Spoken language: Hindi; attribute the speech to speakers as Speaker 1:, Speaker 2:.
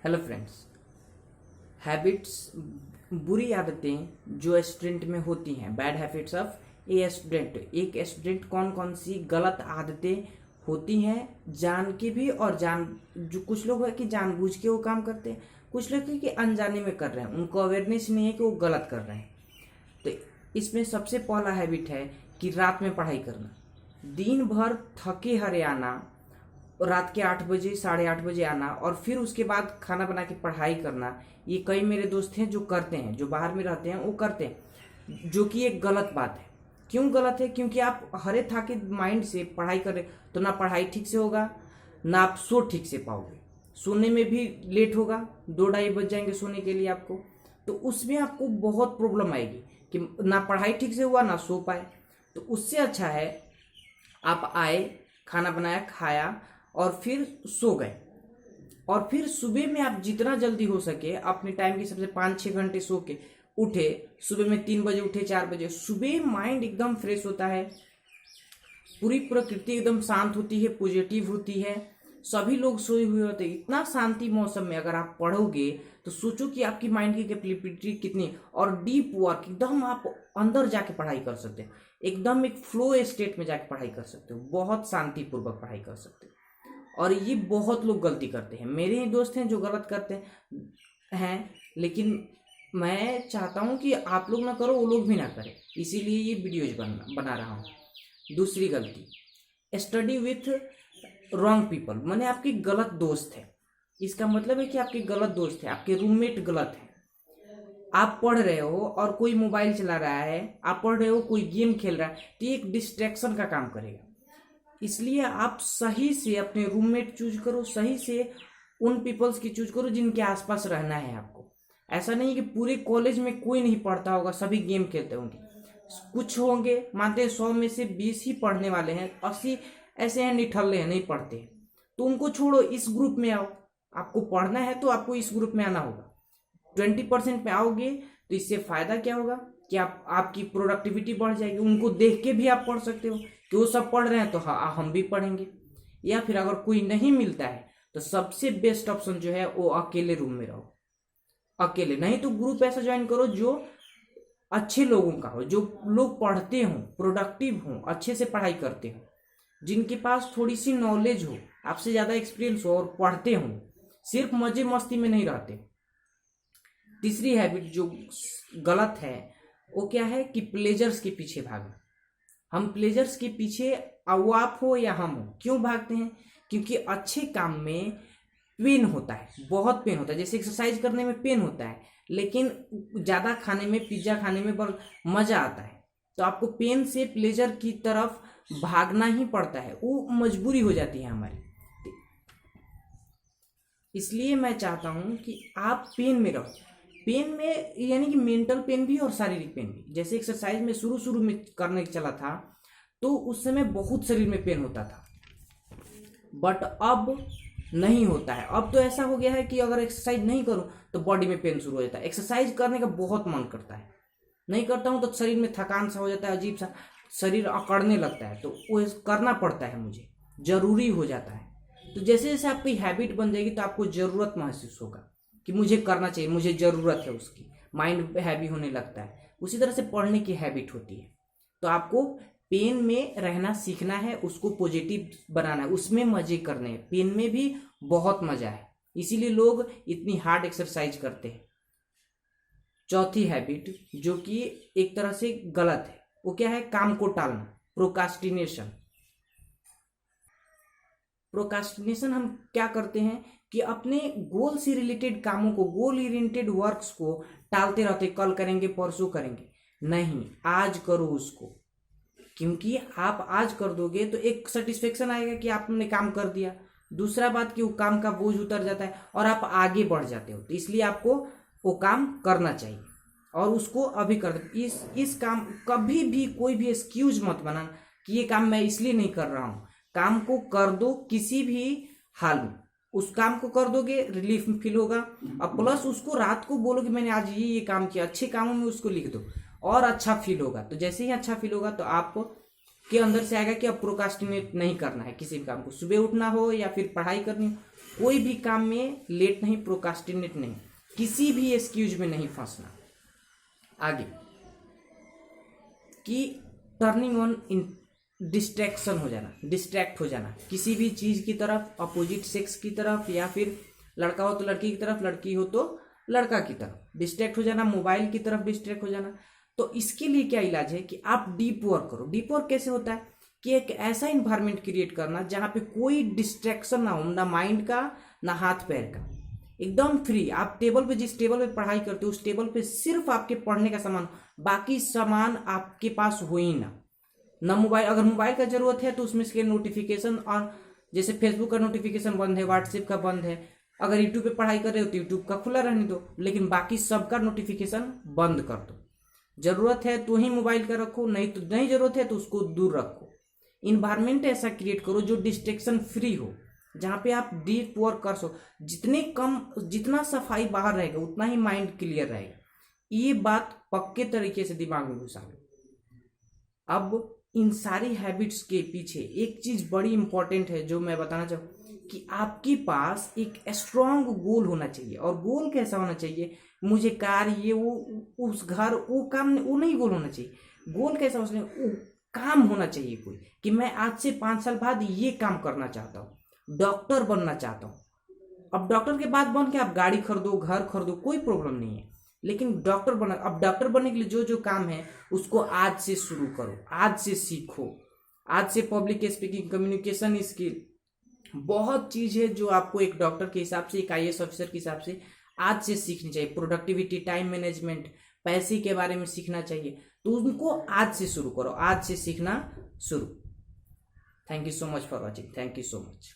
Speaker 1: Hello friends. हैबिट्स बुरी आदतें जो स्टूडेंट में होती हैं, bad habits of a student. एक स्टूडेंट कौन कौन सी गलत आदतें होती हैं जान के भी, और जान जो कुछ लोग है कि जानबूझ के वो काम करते हैं, कुछ लोग है कि अनजाने में कर रहे हैं, उनको अवेयरनेस नहीं है कि वो गलत कर रहे हैं। तो इसमें सबसे पहला हैबिट है कि रात में पढ़ाई करना। दिन भर थके हारे आना, रात के 8 बजे 8:30 बजे आना, और फिर उसके बाद खाना बना के पढ़ाई करना। ये कई मेरे दोस्त हैं जो करते हैं, जो बाहर में रहते हैं वो करते हैं, जो कि एक गलत बात है। क्यों गलत है? क्योंकि आप हरे थाके माइंड से पढ़ाई करें तो ना पढ़ाई ठीक से होगा, ना आप सो ठीक से पाओगे, सोने में भी लेट होगा, 2-2:30 बज जाएंगे सोने के लिए आपको। तो उसमें आपको बहुत प्रॉब्लम आएगी कि ना पढ़ाई ठीक से हुआ ना सो पाए। तो उससे अच्छा है आप आए, खाना बनाया, खाया और फिर सो गए, और फिर सुबह में आप जितना जल्दी हो सके अपने टाइम के सबसे 5-6 घंटे सो के उठे। सुबह में 3 बजे उठे, 4 बजे। सुबह माइंड एकदम फ्रेश होता है, पूरी प्रकृति एकदम शांत होती है, पॉजिटिव होती है, सभी लोग सोए हुए होते हैं। इतना शांति मौसम में अगर आप पढ़ोगे तो सोचो कि आपकी माइंड की कैपेबिलिटी कितनी, और डीप वर्क एकदम आप अंदर जाके पढ़ाई कर सकते हैं, एकदम एक फ्लो स्टेट में जाके पढ़ाई कर सकते हो, बहुत शांतिपूर्वक पढ़ाई कर सकते हो। और ये बहुत लोग गलती करते हैं, मेरे ही दोस्त हैं जो गलत करते हैं, लेकिन मैं चाहता हूं कि आप लोग ना करो, वो लोग भी ना करें, इसीलिए ये वीडियोज बना रहा हूं। दूसरी गलती, स्टडी विथ रॉन्ग पीपल, माने आपके गलत दोस्त है। इसका मतलब है कि आपके गलत दोस्त है, आपके रूममेट गलत है। आप पढ़ रहे हो और कोई मोबाइल चला रहा है, आप पढ़ रहे हो कोई गेम खेल रहा है, तो ये एक डिस्ट्रैक्शन का काम करेगा। इसलिए आप सही से अपने रूममेट चूज करो, सही से उन पीपल्स की चूज करो जिनके आसपास रहना है आपको। ऐसा नहीं कि पूरे कॉलेज में कोई नहीं पढ़ता होगा, सभी गेम खेलते होंगे। कुछ होंगे, मानते हैं 100 में से 20 ही पढ़ने वाले हैं, 80 ऐसे हैं निठल्ले हैं, नहीं पढ़ते हैं। तो उनको छोड़ो, इस ग्रुप में आओ। आपको पढ़ना है तो आपको इस ग्रुप में आना होगा। 20% में आओगे तो इससे फायदा क्या होगा कि आपकी प्रोडक्टिविटी बढ़ जाएगी। उनको देख के भी आप पढ़ सकते हो कि वो सब पढ़ रहे हैं तो हाँ हम भी पढ़ेंगे। या फिर अगर कोई नहीं मिलता है तो सबसे बेस्ट ऑप्शन जो है वो अकेले रूम में रहो, अकेले। नहीं तो ग्रुप ऐसा ज्वाइन करो जो अच्छे लोगों का हो, जो लोग पढ़ते हों, प्रोडक्टिव हों, अच्छे से पढ़ाई करते हों, जिनके पास थोड़ी सी नॉलेज हो, आपसे ज्यादा एक्सपीरियंस हो, और पढ़ते हों, सिर्फ मजे मस्ती में नहीं रहते। तीसरी हैबिट जो गलत है वो क्या है कि प्लेजर्स के पीछे भागना। हम प्लेजर्स के पीछे, वो आप हो या हम हो, क्यों भागते हैं? क्योंकि अच्छे काम में पेन होता है, बहुत पेन होता है। जैसे एक्सरसाइज करने में पेन होता है, लेकिन ज्यादा खाने में, पिज्जा खाने में बहुत मजा आता है। तो आपको पेन से प्लेजर की तरफ भागना ही पड़ता है, वो मजबूरी हो जाती है हमारी। इसलिए मैं चाहता हूं कि आप पेन में रहो। पेन में यानी कि मेंटल पेन भी और शारीरिक पेन भी। जैसे एक्सरसाइज में शुरू में करने चला था तो उस समय बहुत शरीर में पेन होता था, बट अब नहीं होता है। अब तो ऐसा हो गया है कि अगर एक्सरसाइज नहीं करूं तो बॉडी में पेन शुरू हो जाता है। एक्सरसाइज करने का बहुत मन करता है, नहीं करता हूं तो शरीर में थकान सा हो जाता है, अजीब सा शरीर अकड़ने लगता है, तो वो करना पड़ता है, मुझे जरूरी हो जाता है। तो जैसे जैसे आपकी हैबिट बन जाएगी तो आपको जरूरत महसूस होगा कि मुझे करना चाहिए, मुझे जरूरत है उसकी, माइंड हैवी होने लगता है। उसी तरह से पढ़ने की हैबिट होती है। तो आपको पेन में रहना सीखना है, उसको पॉजिटिव बनाना है, उसमें मजे करने हैं। पेन में भी बहुत मजा है, इसीलिए लोग इतनी हार्ड एक्सरसाइज करते हैं। चौथी हैबिट जो कि एक तरह से गलत है, वो क्या है? काम को टालना, प्रोकास्टिनेशन। प्रोकास्टिनेशन हम क्या करते हैं कि अपने गोल से रिलेटेड कामों को, गोल ओरिएंटेड वर्क्स को टालते रहते, कल करेंगे, परसों करेंगे। नहीं, आज करो उसको, क्योंकि आप आज कर दोगे तो एक सेटिस्फेक्शन आएगा कि आपने काम कर दिया। दूसरा बात कि वो काम का बोझ उतर जाता है और आप आगे बढ़ जाते हो। तो इसलिए आपको वो काम करना चाहिए और उसको अभी कर दो। इस काम कभी भी कोई भी एक्सक्यूज मत बनाना कि ये काम मैं इसलिए नहीं कर रहा हूँ। काम को कर दो, किसी भी हाल में उस काम को कर दोगे, रिलीफ फील होगा। और प्लस उसको रात को बोलो कि मैंने आज ये काम किया, अच्छे कामों में उसको लिख दो और अच्छा फील होगा। तो जैसे ही अच्छा फील होगा तो आप के अंदर से आएगा कि अब प्रोकास्टिनेट नहीं करना है किसी भी काम को, सुबह उठना हो या फिर पढ़ाई करनी हो, कोई भी काम में लेट नहीं, प्रोकास्टिनेट नहीं, किसी भी एक्सक्यूज में नहीं फंसना। आगे कि टर्निंग ऑन इन डिस्ट्रैक्शन हो जाना, डिस्ट्रैक्ट हो जाना किसी भी चीज की तरफ, अपोजिट सेक्स की तरफ, या फिर लड़का हो तो लड़की की तरफ, लड़की हो तो लड़का की तरफ डिस्ट्रैक्ट हो जाना, मोबाइल की तरफ डिस्ट्रैक्ट हो जाना। तो इसके लिए क्या इलाज है कि आप डीप वर्क करो। डीप वर्क कैसे होता है कि एक ऐसा इन्वायरमेंट क्रिएट करना जहां पे कोई डिस्ट्रैक्शन ना हो, ना माइंड का ना हाथ पैर का, एकदम फ्री। आप टेबल पे, जिस टेबल पे पढ़ाई करते हो उस टेबल पे सिर्फ आपके पढ़ने का सामान, बाकी सामान आपके पास हो ही ना मोबाइल। अगर मोबाइल का जरूरत है तो उसमें से नोटिफिकेशन, और जैसे फेसबुक का नोटिफिकेशन बंद है, व्हाट्सएप का बंद है, अगर यूट्यूब पे पढ़ाई कर रहे हो तो यूट्यूब का खुला रहने दो, लेकिन बाकी सबका नोटिफिकेशन बंद कर दो। जरूरत है तो ही मोबाइल का रखो, नहीं तो नहीं जरूरत है तो उसको दूर रखो। इन्वायरमेंट ऐसा क्रिएट करो जो डिस्ट्रैक्शन फ्री हो, जहां पे आप डीप वर्क कर सको। जितना सफाई बाहर रहेगा उतना ही माइंड क्लियर रहेगा। ये बात पक्के तरीके से दिमाग में घुसा लो। अब इन सारी हैबिट्स के पीछे एक चीज बड़ी इंपॉर्टेंट है जो मैं बताना चाहूँ कि आपके पास एक स्ट्रॉन्ग गोल होना चाहिए। और गोल कैसा होना चाहिए, मुझे कार, ये वो, उस घर, वो काम, वो नहीं गोल होना चाहिए। गोल कैसा होना चाहिए, वो काम होना चाहिए कोई, कि मैं आज से 5 साल बाद ये काम करना चाहता हूँ, डॉक्टर बनना चाहता हूँ। अब डॉक्टर के बाद बन के आप गाड़ी खरीदो, घर खरीदो, कोई प्रॉब्लम नहीं है, लेकिन डॉक्टर बना, अब डॉक्टर बनने के लिए जो जो काम है उसको आज से शुरू करो, आज से सीखो। आज से पब्लिक स्पीकिंग, कम्युनिकेशन स्किल, बहुत चीज है जो आपको एक डॉक्टर के हिसाब से, एक IAS ऑफिसर के हिसाब से आज से सीखनी चाहिए। प्रोडक्टिविटी, टाइम मैनेजमेंट, पैसे के बारे में सीखना चाहिए, तो उनको आज से शुरू करो, आज से सीखना शुरू। Thank you so much for watching, thank you so much.